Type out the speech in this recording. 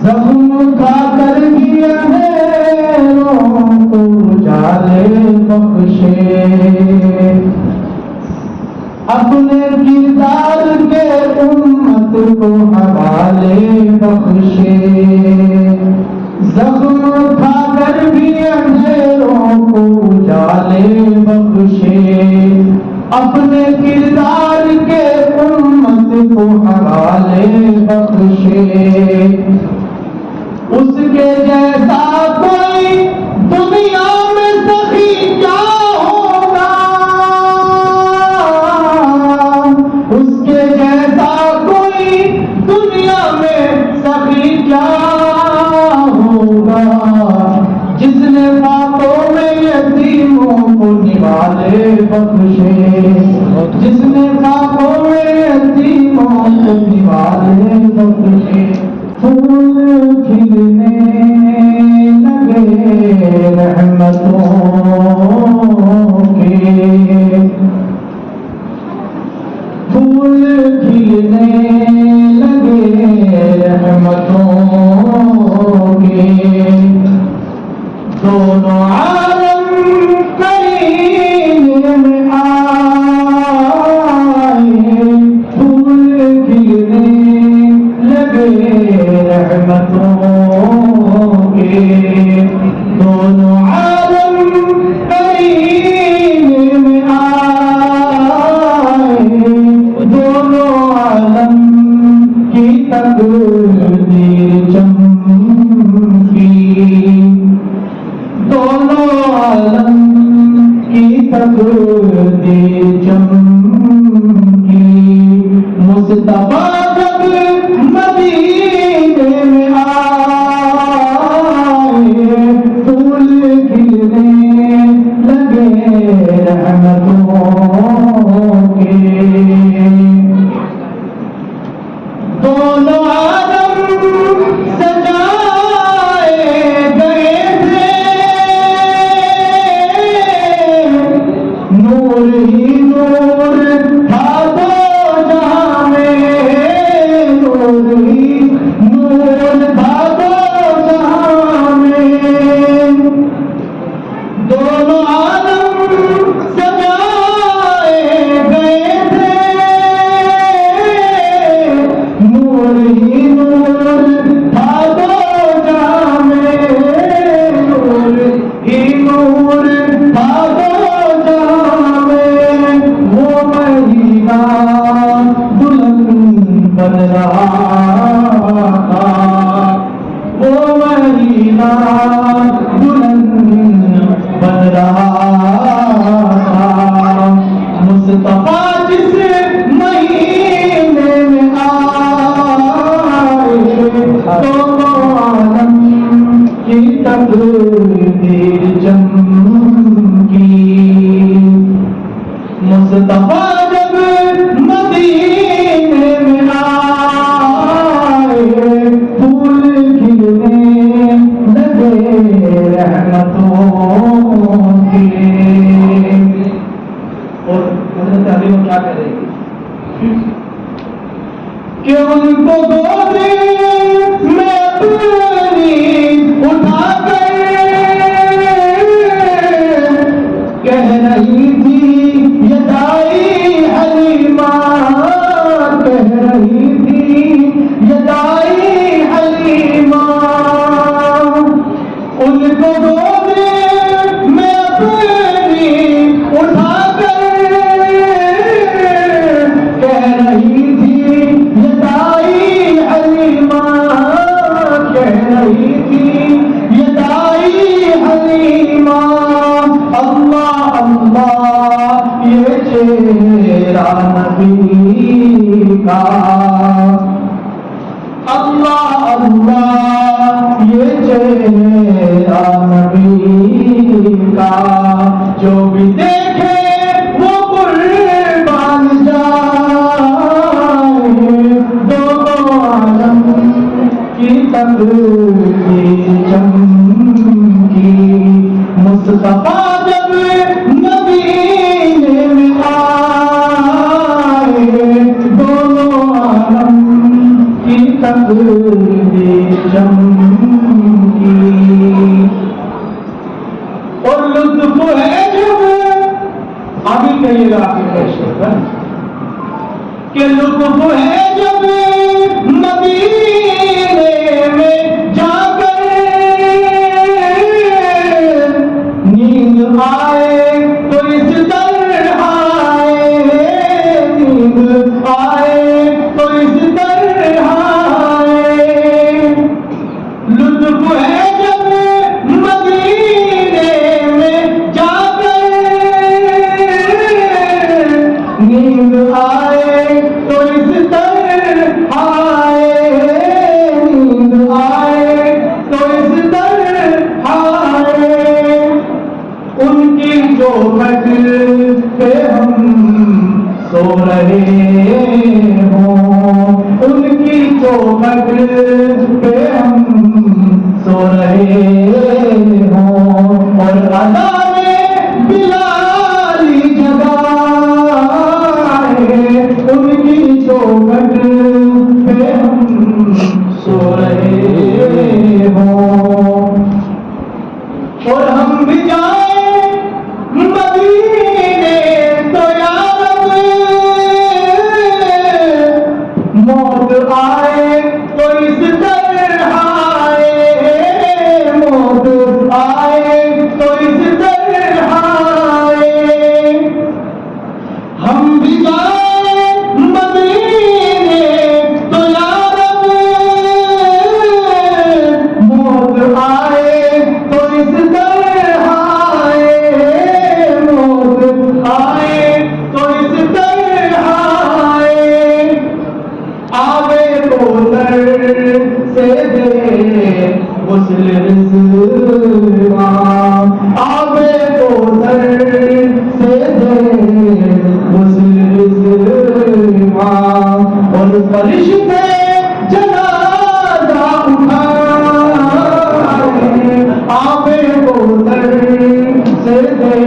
زخم کھا کر بھی اندھیروں کو اجالے بخشے، اپنے کردار کے امت کو حوالے بخشے، زخم کھا کر بھی اندھیروں کو اجالے بخشے، اپنے کردار کے امت کو حوالے بخشے، اس کے جیسا کوئی دنیا میں سخی کیا ہوگا، اس کے جیسا کوئی دنیا میں سخی کیا ہوگا، جس نے باتوں میں یتیموں کو نوالے بخشے، جس نے باتوں میں یتیموں کو نوالے بخشے، پھول کھلنے لگے رحمتوں کے، پھول کھلنے لگے رحمتوں کے، دونوں عالم کریم میں آئے، پھول کھلنے لگے رحمتوں کے، دونوں عالم کریم میں آئے، دونوں عالم کی تقدیر چمکی، دونوں عالم کی تقدیر چمکی، مصطفیٰ جب مدینے میں آئے، پھول کھلنے لگے رحمتوں کے، دونوں عالم سجائے گئے تھے، نور ہی نور تھا دو جہاں میں، نور ہی نور تھا دو جہاں میں، دونوں عالم سجائے گئے تھے، نور ہی نور تھا دو جہاں میں، نور ہی نور تھا دو جہاں میں، وہ مہینہ دلہن بن رہا تھا، وہ مہینہ دلہن بن رہا تھا، مصطفیٰ جس مہینے میں آئے، دونوں عالم کی تقدیر چمکی، مصطفیٰ جب مدینے میں آئے، پھول کھلنے لگے رحمتوں کے، اور حضرت علی وہ کیا کہہ رہے ہیں کہ ان کو گود میں اپنی اٹھا کر کہہ رہی تھی یدائی حلیمہ، کہہ رہی تھی یدائی حلیمہ، ان کو گود میں اپنی اٹھا کر کہہ رہی تھی یدائی حلیمہ، کہہ رہی تھی یدائی حلیمہ، اللہ اللہ یہ چہرہ نبی کا، اللہ اللہ یہ چہرہ نبی کا، جو بھی دیکھے وہ قربان جائے، دونوں عالم کی تقدیر چمکی، مصطفیٰ جب مدینے میں آئے، دونوں عالم کی نقدی چمکی اور لطف ہے جب ابھی کہیے گا آپ کے شعر کہ لطف ہے جب مدینے میں جا کر نیند آئے تو اس طرح آئے نیند آئے تو اس طرح آئے لطف ہے جب مدینے میں جا کر نیند آئے تو اس طرح آئے نیند آئے تو اس طرح آئے ان کی چوکھٹ پہ ہم سو رہے ہوں ان کی چوکھٹ پہ ہم سو رہے ہوں اور اذان بلالی جگائے ان کی چوکھٹ پہ ہم سو رہے ہوں اور ہم بھی جائیں مدینے تو یا رب موت آئے تو اس طرح آئے موت آئے تو اس طرح آئے ہم بھی جائیں مدینے تو یا رب موت آئے تو اس طرح آئے موت آئے تو اس طرح آئے آوے کوثر سے دے غسل رضوان آوے کوثر سے دے غسل رضوان اور فرشتے جنازہ اٹھائے آوے کوثر سے دے